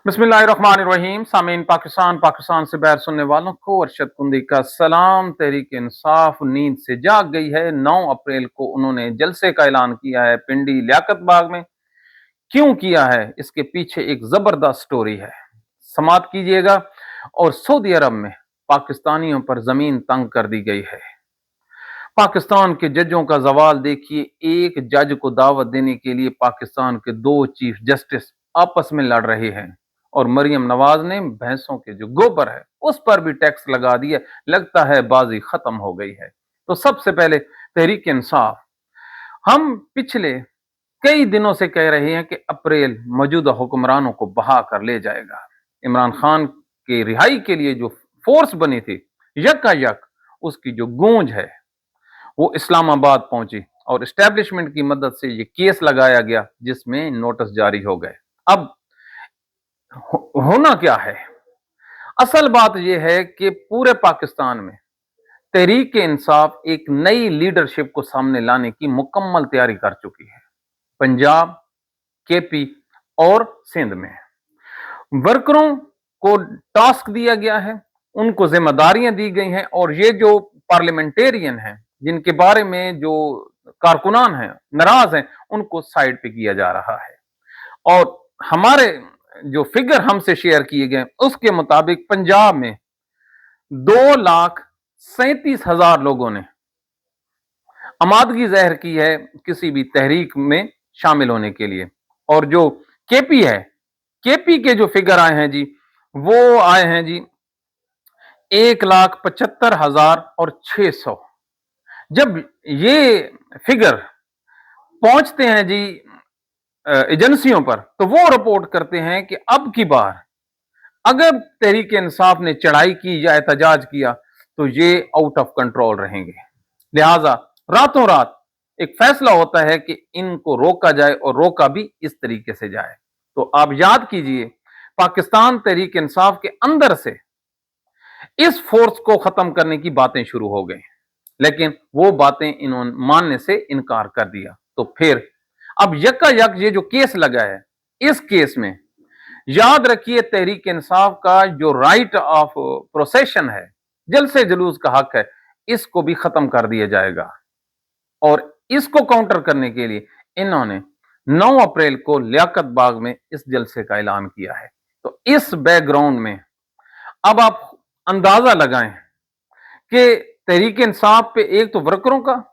बिस्मिल्लाहिर्रहमानिर्रहीम। सामीन, पाकिस्तान से बाहर सुनने वालों को अरशद कुंदी का सलाम। तहरीक इंसाफ नींद से जाग गई है। 9 अप्रैल को उन्होंने जलसे का ऐलान किया है पिंडी लियाकत बाग में। क्यों किया है, इसके पीछे एक जबरदस्त स्टोरी है, समाप्त कीजिएगा। और सऊदी अरब में पाकिस्तानियों पर जमीन तंग कर दी गई है। पाकिस्तान के जजों का जवाल देखिए। एक जज को दावत देने के लिए पाकिस्तान के 2 चीफ जस्टिस आपस में लड़ रहे हैं, और मरियम नवाज ने भैंसों के जो गोबर है उस पर भी टैक्स लगा दिया। लगता है बाजी खत्म हो गई है। तो सबसे पहले तहरीक इंसाफ, हम पिछले कई दिनों से कह रहे हैं कि अप्रैल मौजूदा हुक्मरानों को बहा कर ले जाएगा। इमरान खान के रिहाई के लिए जो फोर्स बनी थी यकायक उसकी जो गूंज है वो इस्लामाबाद पहुंची, और एस्टेब्लिशमेंट की मदद से ये केस लगाया गया जिसमें नोटिस जारी हो गए। अब होना क्या है, असल बात यह है कि पूरे पाकिस्तान में तहरीक इंसाफ एक नई लीडरशिप को सामने लाने की मुकम्मल तैयारी कर चुकी है। पंजाब, केपी और सिंध में वर्करों को टास्क दिया गया है, उनको जिम्मेदारियां दी गई हैं, और ये जो पार्लियामेंटेरियन हैं जिनके बारे में जो कारकुनान हैं नाराज हैं, उनको साइड पे किया जा रहा है। और हमारे जो फिगर हमसे शेयर किए गए उसके मुताबिक पंजाब में 2,37,000 लोगों ने आमादगी जाहिर की है किसी भी तहरीक में शामिल होने के लिए। और जो केपी है, केपी के जो फिगर आए हैं जी, वो आए हैं जी 1,75,600। जब ये फिगर पहुंचते हैं जी एजेंसियों पर, तो वो रिपोर्ट करते हैं कि अब की बार अगर तहरीक इंसाफ ने चढ़ाई की या एहतजाज किया तो ये आउट ऑफ कंट्रोल रहेंगे। लिहाजा रातों रात एक फैसला होता है कि इनको रोका जाए, और रोका भी इस तरीके से जाए। तो आप याद कीजिए, पाकिस्तान तहरीक इंसाफ के अंदर से इस फोर्स को खत्म करने की बातें शुरू हो गई, लेकिन वो बातें इन्होंने मानने से इनकार कर दिया। तो फिर अब यकायक ये जो केस लगा है, इस केस में याद रखिए तहरीक इंसाफ का जो राइट ऑफ प्रोसेशन है, जलसे जुलूस का हक है, इसको भी खत्म कर दिया जाएगा। और इसको काउंटर करने के लिए इन्होंने 9 अप्रैल को लियाकत बाग में इस जलसे का ऐलान किया है। तो इस बैकग्राउंड में अब आप अंदाजा लगाएं कि तहरीक इंसाफ पे एक तो वर्करों का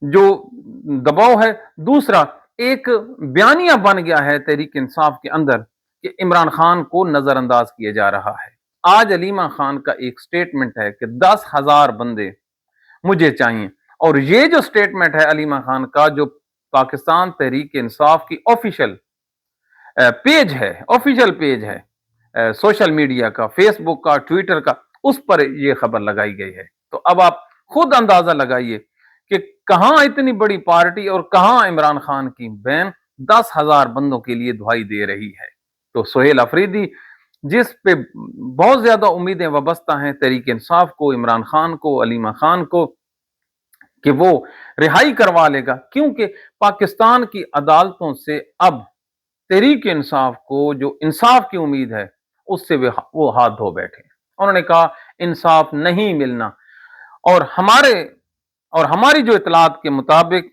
जो दबाव है, दूसरा एक बयानिया बन गया है तहरीक इंसाफ के अंदर कि इमरान खान को नजरअंदाज किया जा रहा है। आज अलीमा खान का एक स्टेटमेंट है कि 10,000 बंदे मुझे चाहिए, और ये जो स्टेटमेंट है अलीमा खान का, जो पाकिस्तान तहरीक इंसाफ की ऑफिशियल पेज है सोशल मीडिया का, फेसबुक का, ट्विटर का, उस पर यह खबर लगाई गई है। तो अब आप खुद अंदाजा लगाइए कि कहां इतनी बड़ी पार्टी और कहां इमरान खान की बहन 10,000 बंदों के लिए दुहाई दे रही है। तो सुहेल अफरीदी, जिस पे बहुत ज्यादा उम्मीदें वाबस्ता हैं तहरीक इंसाफ को, इमरान खान को, अलीमा खान को, कि वो रिहाई करवा लेगा, क्योंकि पाकिस्तान की अदालतों से अब तहरीक इंसाफ को जो इंसाफ की उम्मीद है उससे वो हाथ धो बैठे। उन्होंने कहा इंसाफ नहीं मिलना, और हमारी जो इतलात के मुताबिक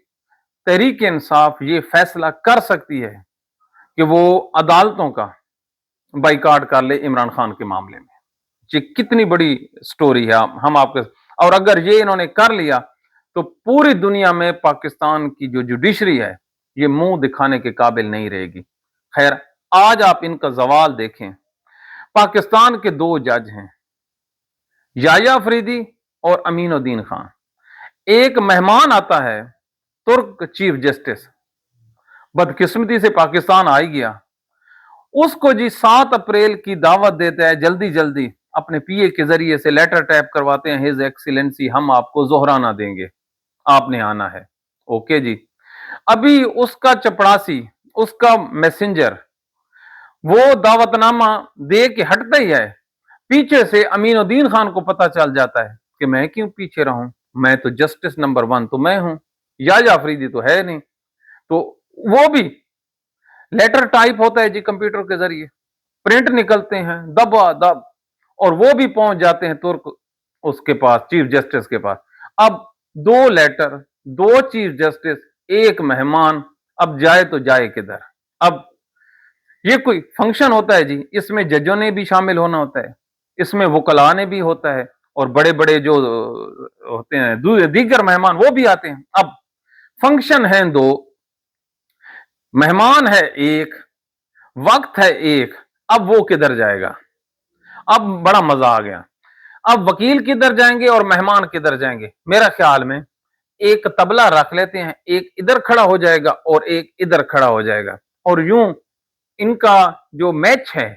तहरीक इंसाफ ये फैसला कर सकती है कि वो अदालतों का बाइकाट कर ले इमरान खान के मामले में। ये कितनी बड़ी स्टोरी है हम आपके, और अगर ये इन्होंने कर लिया तो पूरी दुनिया में पाकिस्तान की जो जुडिशरी है ये मुंह दिखाने के काबिल नहीं रहेगी। खैर, आज आप इनका जवाल देखें। पाकिस्तान के 2 जज हैं, याया अफरीदी और अमीनुद्दीन खान। एक मेहमान आता है तुर्क चीफ जस्टिस, बदकिस्मती से पाकिस्तान आ ही गया, उसको जी 7 अप्रैल की दावत देता है, जल्दी जल्दी अपने पीए के जरिए से लेटर टाइप करवाते हैं, हिज एक्सीलेंसी हम आपको जोहराना देंगे, आपने आना है। ओके जी, अभी उसका चपड़ासी, उसका मैसेंजर वो दावतनामा दे के हटता ही है, पीछे से अमीनुद्दीन खान को पता चल जाता है कि मैं क्यों पीछे रहूं, मैं तो जस्टिस नंबर 1 तो मैं हूं, याया अफरीदी तो है नहीं। तो वो भी लेटर टाइप होता है जी कंप्यूटर के जरिए, प्रिंट निकलते हैं दबा दब, और वो भी पहुंच जाते हैं तुर्क उसके पास, चीफ जस्टिस के पास। अब 2 लेटर, 2 चीफ जस्टिस, एक मेहमान, अब जाए तो जाए किधर? अब ये कोई फंक्शन होता है जी, इसमें जजों ने भी शामिल होना होता है, इसमें वकला ने भी होता है, और बड़े बड़े जो होते हैं दीगर मेहमान वो भी आते हैं। अब फंक्शन है 2, मेहमान है 1, वक्त है 1, अब वो किधर जाएगा? अब बड़ा मजा आ गया। अब वकील किधर जाएंगे और मेहमान किधर जाएंगे? मेरा ख्याल में एक तबला रख लेते हैं, एक इधर खड़ा हो जाएगा और एक इधर खड़ा हो जाएगा, और यूं इनका जो मैच है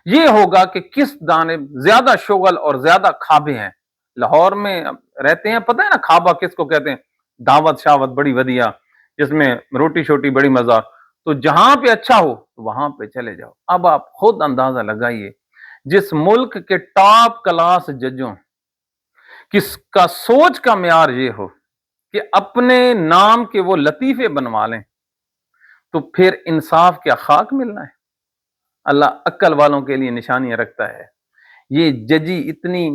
ये होगा कि किस दाने ज्यादा शुगल और ज्यादा खाबे हैं। लाहौर में रहते हैं, पता है ना खाबा किसको कहते हैं? दावत शावत बड़ी वधिया, जिसमें रोटी शोटी बड़ी मजा, तो जहां पे अच्छा हो तो वहां पे चले जाओ। अब आप खुद अंदाजा लगाइए, जिस मुल्क के टॉप क्लास जजों किसका सोच का म्यार ये हो कि अपने नाम के वो लतीफे बनवा लें, तो फिर इंसाफ क्या खाक मिलना है? अल्लाह अक्ल वालों के लिए निशानियां रखता है। ये जजी इतनी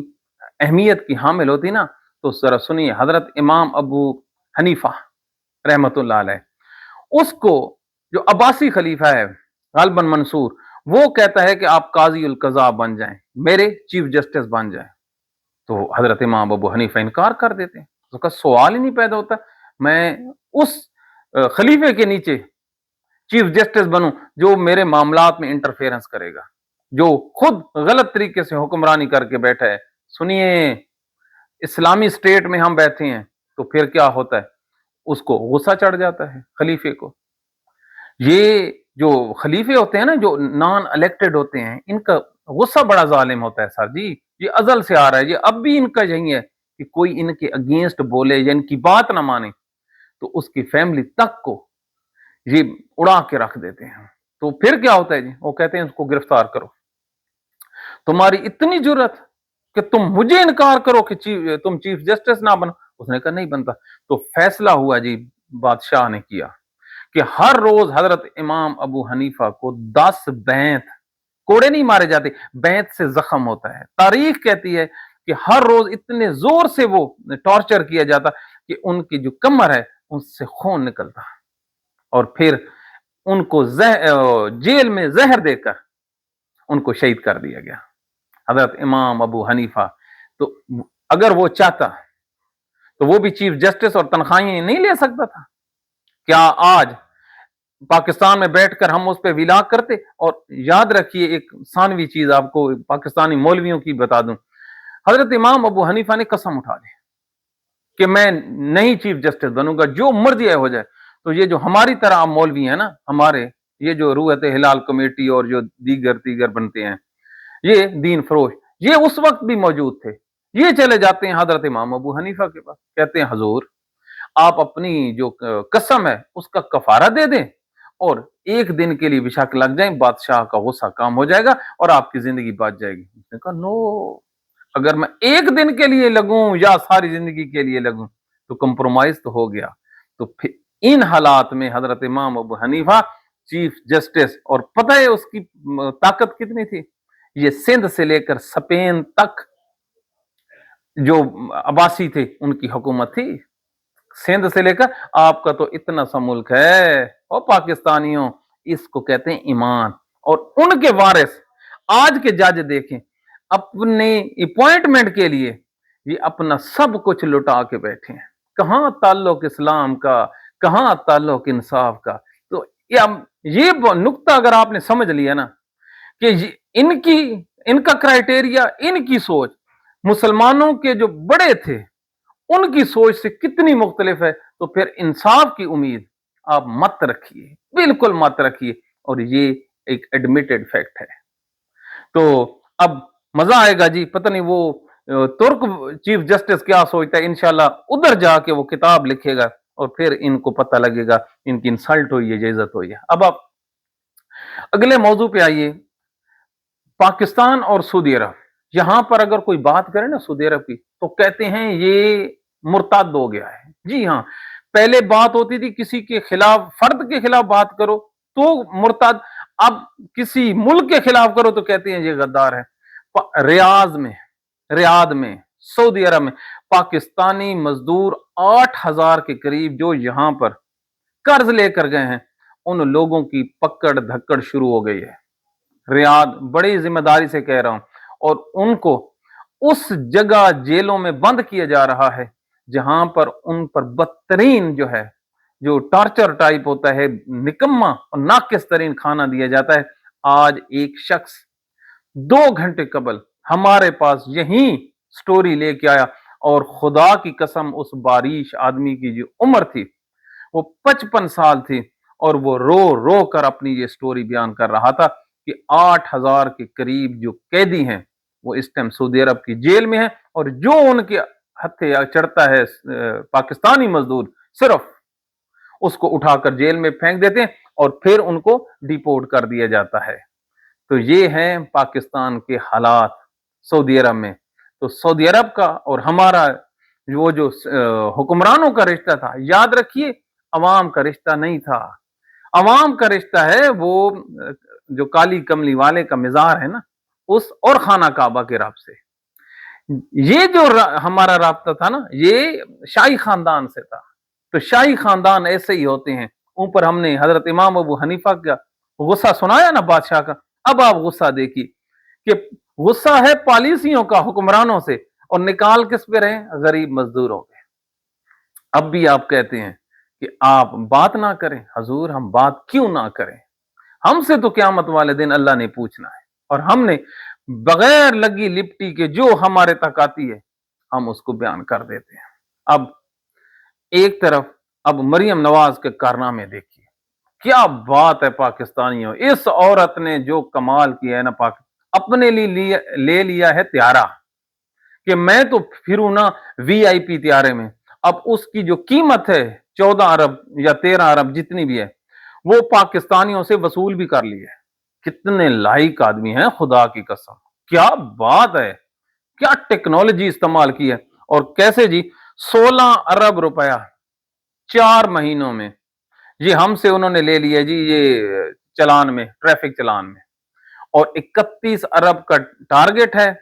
अहमियत की हामिल होती ना, तो जरा सुनिए, हजरत इमाम अबू हनीफा रहमतुल्लाह अलैह, उसको जो अब्बासी खलीफा है गालिबन मंसूर, वो कहता है कि आप काजी उल कज़ा बन जाएं, मेरे चीफ जस्टिस बन जाएं, तो हजरत इमाम अबू हनीफा इनकार कर देते हैं। उसका सवाल ही नहीं पैदा होता, मैं उस खलीफे के नीचे चीफ जस्टिस बनूं जो मेरे मामलात में इंटरफेरेंस करेगा, जो खुद गलत तरीके से हुक्मरानी करके बैठा है। सुनिए, इस्लामी स्टेट में हम बैठे हैं, तो फिर क्या होता है? उसको गुस्सा चढ़ जाता है खलीफे को। ये जो खलीफे होते हैं ना, जो नॉन इलेक्टेड होते हैं, इनका गुस्सा बड़ा जालिम होता है सर जी। ये अजल से आ रहा है, ये अब भी इनका यही है कि कोई इनके अगेंस्ट बोले या इनकी बात ना माने तो उसकी फैमिली तक को ये उड़ा के रख देते हैं। तो फिर क्या होता है जी? वो कहते हैं उसको गिरफ्तार करो। तुम्हारी इतनी जुर्रत कि तुम मुझे इनकार करो कि तुम चीफ जस्टिस ना बनो? उसने कहा नहीं बनता। तो फैसला हुआ जी, बादशाह ने किया कि हर रोज हजरत इमाम अबू हनीफा को 10 बैंत, कोड़े नहीं मारे जाते, बैंत से जख्म होता है। तारीख कहती है कि हर रोज इतने जोर से वो टॉर्चर किया जाता कि उनकी जो कमर है उससे खून निकलता, और फिर उनको जेल में जहर देकर उनको शहीद कर दिया गया। हजरत इमाम अबू हनीफा, तो अगर वो चाहता तो वो भी चीफ जस्टिस और तनख्वाहें नहीं ले सकता था? क्या आज पाकिस्तान में बैठकर हम उस पर विलाग करते? और याद रखिए, एक सानवी चीज आपको पाकिस्तानी मौलवियों की बता दूं, हजरत इमाम अबू हनीफा ने कसम उठा ली कि मैं नहीं चीफ जस्टिस बनूंगा, जो मर्जी हो जाए। तो ये जो हमारी तरह मौलवी है ना, हमारे ये जो रूहत हिलाल कमेटी और जो दीगर दीगर बनते हैं, ये दीन फरोश, ये उस वक्त भी मौजूद थे। ये चले जाते हैं हजरत इमाम अबू हनीफा के पास, कहते हैं हजूर आप अपनी जो कसम है उसका कफारा दे दें, और एक दिन के लिए बेशक लग जाए, बादशाह का गुस्सा काम हो जाएगा और आपकी जिंदगी बच जाएगी। उसने कहा नो, अगर मैं एक दिन के लिए लगूं या सारी जिंदगी के लिए लगूं तो कंप्रोमाइज तो हो गया। तो फिर इन हालात में हजरत इमाम अबू हनीफा चीफ जस्टिस, और पता है उसकी ताकत कितनी थी? ये सिंध से लेकर स्पेन तक जो अब्बासी थे उनकी हुकूमत थी। सिंध से लेकर, आपका तो इतना सा मुल्क है और पाकिस्तानियों, इसको कहते हैं ईमान। और उनके वारिस आज के जज देखें, अपने अपॉइंटमेंट के लिए ये अपना सब कुछ लुटा के बैठे हैं। कहां ताल्लुक इस्लाम का, कहां ताल्लुक इंसाफ का? तो ये नुक्ता अगर आपने समझ लिया ना कि इनकी इनका क्राइटेरिया, इनकी सोच मुसलमानों के जो बड़े थे उनकी सोच से कितनी मुख्तलिफ है, तो फिर इंसाफ की उम्मीद आप मत रखिए, बिल्कुल मत रखिए। और ये एक एडमिटेड फैक्ट है। तो अब मजा आएगा जी, पता नहीं वो तुर्क चीफ जस्टिस क्या सोचता है। इंशाल्लाह उधर जाके वो किताब लिखेगा और फिर इनको पता लगेगा इनकी इंसल्ट हुई है या इज्जत हुई है। अब आप अगले मौजू पे आइए, पाकिस्तान और सऊदी अरब। यहां पर अगर कोई बात करे ना सऊदी अरब की, तो कहते हैं ये मुर्ताद हो गया है। जी हाँ, पहले बात होती थी किसी के खिलाफ, फर्द के खिलाफ बात करो तो मुर्ताद, अब किसी मुल्क के खिलाफ करो तो कहते हैं ये गद्दार है। रियाद में सऊदी अरब में पाकिस्तानी मजदूर 8,000 के करीब जो यहां पर कर्ज लेकर गए हैं, उन लोगों की पकड़ धक्कड़ शुरू हो गई है। रियाद, बड़ी जिम्मेदारी से कह रहा हूं, और उनको उस जगह जेलों में बंद किया जा रहा है जहां पर उन पर बदतरीन जो है, जो टॉर्चर टाइप होता है, निकम्मा और नाकिस तरीन खाना दिया जाता है। आज एक शख्स 2 घंटे कबल हमारे पास यही स्टोरी लेके आया, और खुदा की कसम उस बारिश आदमी की जो उम्र थी वो 55 साल थी, और वो रो रो कर अपनी ये स्टोरी बयान कर रहा था कि 8,000 के करीब जो कैदी हैं वो इस टाइम सऊदी अरब की जेल में है, और जो उनके हत्थे चढ़ता है पाकिस्तानी मजदूर, सिर्फ उसको उठाकर जेल में फेंक देते हैं और फिर उनको डिपोर्ट कर दिया जाता है। तो ये हैं पाकिस्तान के हालात सऊदी अरब में। तो सऊदी अरब का और हमारा वो जो हुक्मरानों का रिश्ता था, याद रखिए, अवाम का रिश्ता नहीं था। अवाम का रिश्ता है वो जो काली कमली वाले का मिजार है ना, उस और खाना काबा के रब से। ये जो हमारा राब्ता था ना, ये शाही खानदान से था। तो शाही खानदान ऐसे ही होते हैं। ऊपर हमने हजरत इमाम अबू हनीफा का गुस्सा सुनाया ना बादशाह का, अब आप गुस्सा देखिए कि गुस्सा है पॉलिसियों का, हुक्मरानों से, और निकाल किस पे रहे? गरीब मजदूरों पे। अब भी आप कहते हैं कि आप बात ना करें। हजूर, हम बात क्यों ना करें? हमसे तो क़यामत वाले दिन अल्लाह ने पूछना है, और हमने बगैर लगी लिपटी के जो हमारे तक आती है हम उसको बयान कर देते हैं। अब एक तरफ अब मरियम नवाज के कारनामे देखिए, क्या बात है पाकिस्तानियों। इस औरत ने जो कमाल किया है ना, अपने लिए ले लिया है त्यारा कि मैं तो फिरूं ना वीआईपी त्यारे में। अब उसकी जो कीमत है 14 अरब या 13 अरब जितनी भी है, वो पाकिस्तानियों से वसूल भी कर ली है। कितने लाइक आदमी हैं, खुदा की कसम, क्या बात है, क्या टेक्नोलॉजी इस्तेमाल की है। और कैसे जी, 16 अरब रुपया 4 महीनों में ये हमसे उन्होंने ले लिया जी, ये चलान में, ट्रैफिक चलान में। और 31 अरब का टारगेट है,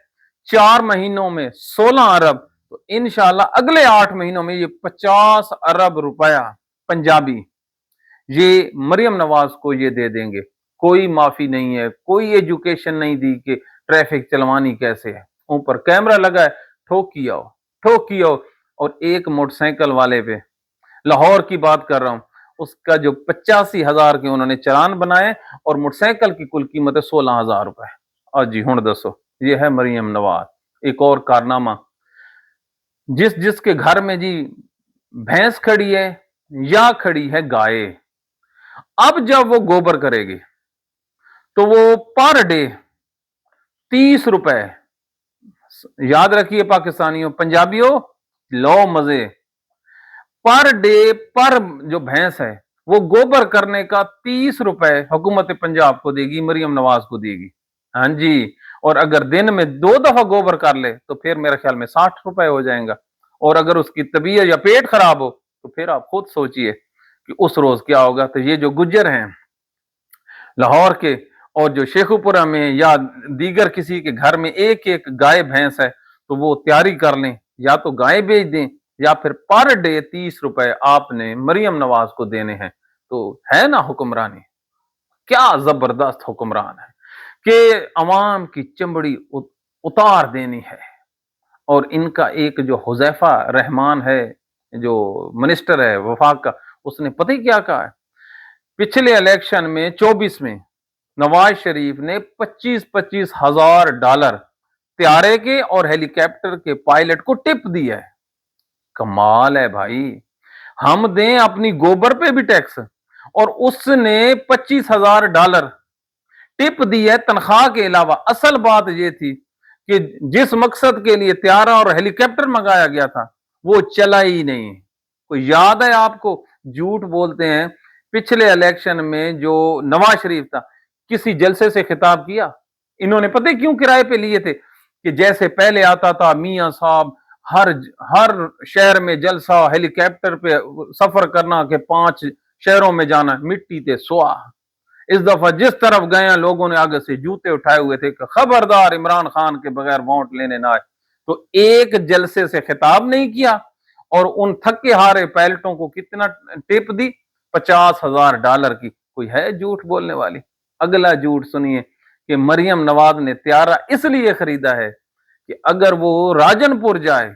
4 महीनों में 16 अरब। तो इंशाल्लाह अगले 8 महीनों में ये 50 अरब रुपया पंजाबी ये मरियम नवाज को ये दे देंगे। कोई माफी नहीं है, कोई एजुकेशन नहीं दी कि ट्रैफिक चलवानी कैसे है। ऊपर कैमरा लगा है, ठोकी आओ, ठोकी आओ। और एक मोटरसाइकिल वाले पे, लाहौर की बात कर रहा हूं, उसका जो 85,000 के उन्होंने चालान बनाए, और मोटरसाइकिल की कुल कीमत है 16,000 रुपए। और जी हुण दसो, ये है मरियम नवाज। एक और कारनामा, जिसके घर में जी भैंस खड़ी है या खड़ी है गाय, अब जब वो गोबर करेगी तो वो पर डे 30 रुपए, याद रखिए पाकिस्तानियों, पंजाबियों, लो मजे, पर डे पर जो भैंस है वो गोबर करने का 30 रुपए हुकूमत पंजाब को देगी, मरियम नवाज को देगी। हाँ जी। और अगर दिन में 2 दफा गोबर कर ले तो फिर मेरे ख्याल में 60 रुपए हो जाएगा। और अगर उसकी तबीयत या पेट खराब हो तो फिर आप खुद सोचिए कि उस रोज क्या होगा। तो ये जो गुज्जर हैं लाहौर के, और जो शेखुपुरा में या दीगर किसी के घर में एक एक गाय भैंस है, तो वो तैयारी कर लें, या तो गाय बेच दें या फिर पर डे 30 रुपए आपने मरियम नवाज को देने हैं। तो है ना हुक्मरानी, क्या जबरदस्त हुक्मरान है कि अवाम की चमड़ी उतार देनी है। और इनका एक जो हुजैफा रहमान है, जो मिनिस्टर है वफाक का, उसने पता ही क्या कहा है, पिछले इलेक्शन में 24 में नवाज शरीफ ने 25-25 हजार डॉलर त्यारे के और हेलीकॉप्टर के पायलट को टिप दी है। कमाल है भाई। हम दें अपनी गोबर पे भी टैक्स, और उसने 25,000 डॉलर टिप दी है तनख्वाह के अलावा। असल बात यह थी कि जिस मकसद के लिए त्यारा और हेलीकॉप्टर मंगाया गया था वो चला ही नहीं। कोई याद है आपको? झूठ बोलते हैं। पिछले इलेक्शन में जो नवाज शरीफ था, किसी जलसे से खिताब किया, इन्होंने पता क्यों किराए पे लिए थे कि जैसे पहले आता था मियां साहब, हर हर शहर में जलसा, हेलीकॉप्टर पे सफर करना, के 5 शहरों में जाना, मिट्टी ते सुआ। इस दफा जिस तरफ गए हैं लोगों ने आगे से जूते उठाए हुए थे कि खबरदार इमरान खान के बगैर वोट लेने ना आए। तो एक जलसे से खिताब नहीं किया और उन थके हारे पायलटों को कितना टिप दी, $50,000 की। कोई है झूठ बोलने वाली? अगला झूठ सुनिए कि मरियम नवाज ने त्यारा इसलिए खरीदा है कि अगर वो राजनपुर जाए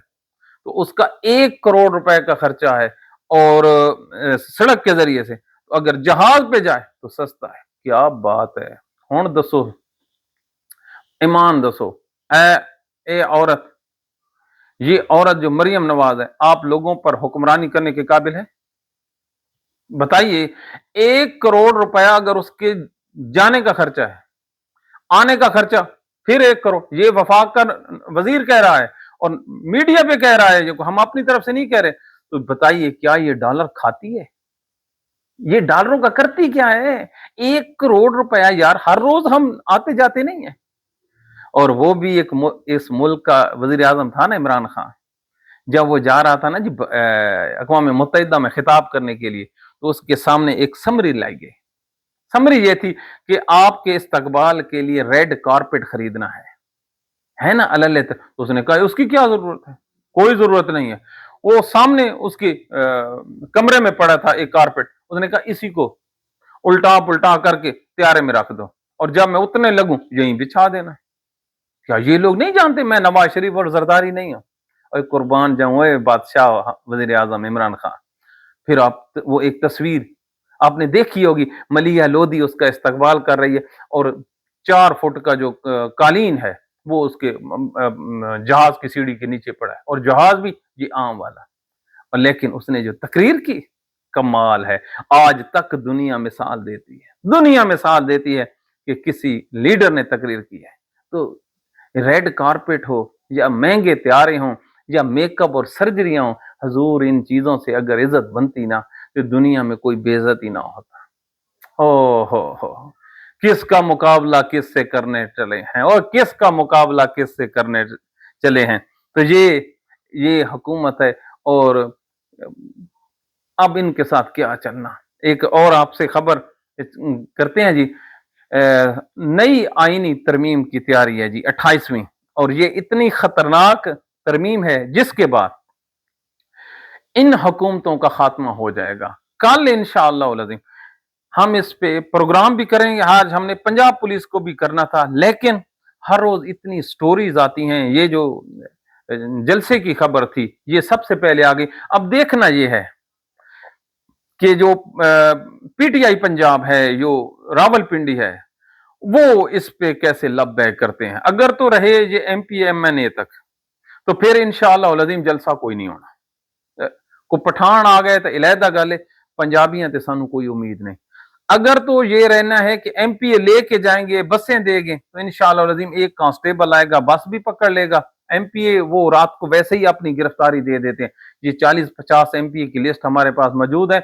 तो उसका 1 करोड़ रुपए का खर्चा है, और सड़क के जरिए से, तो अगर जहाज पे जाए तो सस्ता है। क्या बात है। हुण दसो, ईमान दसो, ए औरत, ये औरत जो मरियम नवाज है, आप लोगों पर हुक्मरानी करने के काबिल है? बताइए, 1 करोड़ रुपया अगर उसके जाने का खर्चा है, आने का खर्चा फिर 1 करोड़, ये वफाक का वजीर कह रहा है और मीडिया पे कह रहा है, जो हम अपनी तरफ से नहीं कह रहे। तो बताइए, क्या ये डॉलर खाती है? ये डॉलरों का करती क्या है? 1 करोड़ रुपया यार, हर रोज हम आते जाते नहीं है। और वो भी इस मुल्क का वजीर आजम था ना, इमरान खान, जब वो जा रहा था ना जी अक़वाम मुत्तहिदा में खिताब करने के लिए, तो उसके सामने एक समरी लाई गई। समरी ये थी कि आपके इस्तकबाल के लिए रेड कारपेट खरीदना है ना अल्लाह। तो उसने कहा उसकी क्या जरूरत है, कोई जरूरत नहीं है। वो सामने उसके कमरे में पड़ा था एक कारपेट, उसने कहा इसी को उल्टा पुल्टा करके त्यारे में रख दो और जब मैं उतने लगूं यहीं बिछा देना। क्या ये लोग नहीं जानते मैं नवाज शरीफ और जरदारी नहीं हूं? और कुर्बान जाऊं बादशाह वजीर आजम इमरान खान। फिर आप वो एक तस्वीर आपने देखी होगी, मलिया लोधी उसका इस्तकबाल कर रही है और 4 फुट का जो कालीन है वो उसके जहाज की सीढ़ी के नीचे पड़ा है, और जहाज भी ये आम वाला। और लेकिन उसने जो तकरीर की, कमाल है। आज तक दुनिया मिसाल देती है, दुनिया मिसाल देती है कि किसी लीडर ने तकरीर की है। तो रेड कारपेट हो या महंगे त्यारे हों या मेकअप और सर्जरियां हो, हजूर इन चीजों से अगर इज्जत बनती ना तो दुनिया में कोई बेइज्जती ना होता। ओ हो, किसका मुकाबला किससे करने चले हैं और किसका मुकाबला किससे करने चले हैं। तो ये हुकूमत है, और अब इनके साथ क्या चलना। एक और आपसे खबर करते हैं जी। नई आईनी तरमीम की तैयारी है जी, 28वीं, और ये इतनी खतरनाक तरमीम है जिसके बाद इन हुकूमतों का खात्मा हो जाएगा। कल इंशाअल्लाह अज़ीम हम इस पे प्रोग्राम भी करेंगे। आज हमने पंजाब पुलिस को भी करना था, लेकिन हर रोज इतनी स्टोरीज आती हैं। ये जो जलसे की खबर थी ये सबसे पहले आ गई। अब देखना ये है कि जो पीटीआई पंजाब है, जो रावलपिंडी है, वो इस पे कैसे लब बैक करते हैं। अगर तो रहे ये एमपी एमएनए तक, तो फिर इंशाअल्लाह अज़ीम जलसा कोई नहीं होना। को पठान आ गए तो इलादा गल है, पंजाबियां ते सानू कोई उम्मीद नहीं। अगर तो ये रहना है कि एमपी लेके जाएंगे, बसें देंगे, तो इंशाअल्लाह अज़ीम एक कांस्टेबल आएगा, बस भी पकड़ लेगा। एमपीए वो रात को वैसे ही अपनी गिरफ्तारी दे देते हैं। ये 40-50 एमपीए की लिस्ट हमारे पास मौजूद है,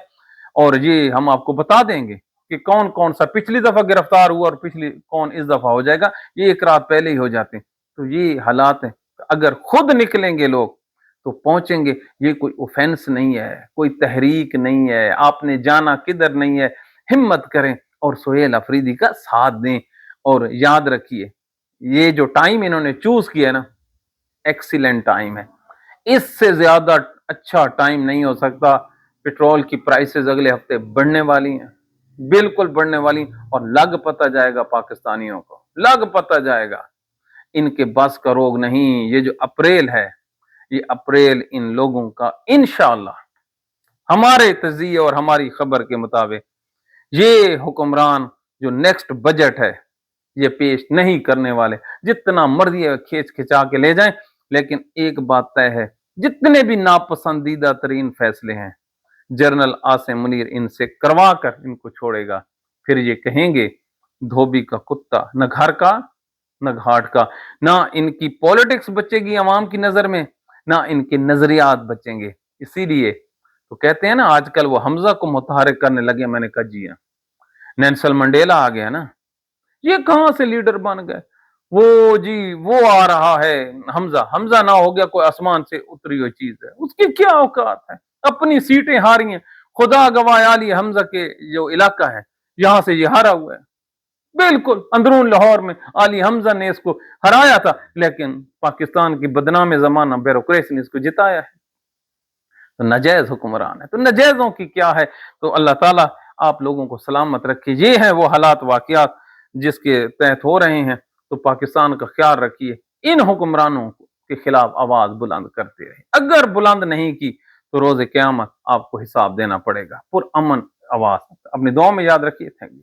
और ये हम आपको बता देंगे कि कौन कौन सा पिछली दफा गिरफ्तार हुआ और पिछली कौन इस दफा हो जाएगा। ये एक रात पहले ही हो जाते हैं। तो ये हालात है, अगर खुद निकलेंगे लोग तो पहुंचेंगे। ये कोई ऑफेंस नहीं है, कोई तहरीक नहीं है, आपने जाना किधर नहीं है। हिम्मत करें और सुहेल अफरीदी का साथ दें। और याद रखिए, ये जो टाइम इन्होंने चूज किया है ना, एक्सीलेंट टाइम है। इससे ज्यादा अच्छा टाइम नहीं हो सकता। पेट्रोल की प्राइसेस अगले हफ्ते बढ़ने वाली हैं, बिल्कुल बढ़ने वाली, और लग पता जाएगा पाकिस्तानियों को, लग पता जाएगा। इनके बस का रोग नहीं। ये जो अप्रैल है, ये अप्रैल इन लोगों का इंशाअल्लाह हमारे तजिए और हमारी खबर के मुताबिक ये हुक्मरान जो नेक्स्ट बजट है ये पेश नहीं करने वाले। जितना मर्जी खींच खिंचा के ले जाएं, लेकिन एक बात तय है, जितने भी नापसंदीदा तरीन फैसले हैं जनरल आसिम मुनीर इनसे करवा कर इनको छोड़ेगा। फिर ये कहेंगे धोबी का कुत्ता, न घर का न घाट का। ना इनकी पॉलिटिक्स बचेगी आवाम की नजर में, ना इनके नजरियात बचेंगे। इसीलिए तो कहते हैं ना, आजकल वो हमजा को मुतहरिक करने लगे। मैंने कहा जी हाँ, नेल्सन मंडेला आ गया ना, ये कहां से लीडर बन गए। वो जी वो आ रहा है हमजा। हमजा ना हो गया कोई आसमान से उतरी हुई चीज है, उसकी क्या औकात है। अपनी सीटें हारी हैं, खुदा गवाह आली हमजा के जो इलाका है यहां से ये हारा हुआ है। बिल्कुल अंदरून लाहौर में अली हमजा ने इसको हराया था, लेकिन पाकिस्तान की बदनाम जमाना ब्यूरोक्रेसी ने इसको जिताया है। तो नाजायज हुक्मरान है, तो नाजायजों की क्या है। तो अल्लाह ताला आप लोगों को सलामत रखे। ये है वो हालात वाकयात जिसके तहत हो रहे हैं। तो पाकिस्तान का ख्याल रखिए, इन हुक्मरानों के खिलाफ आवाज बुलंद करते रहे। अगर बुलंद नहीं की तो रोज क़यामत आपको हिसाब देना पड़ेगा। पुरअमन आवाज अपनी दुआ में याद रखिए। Thank you.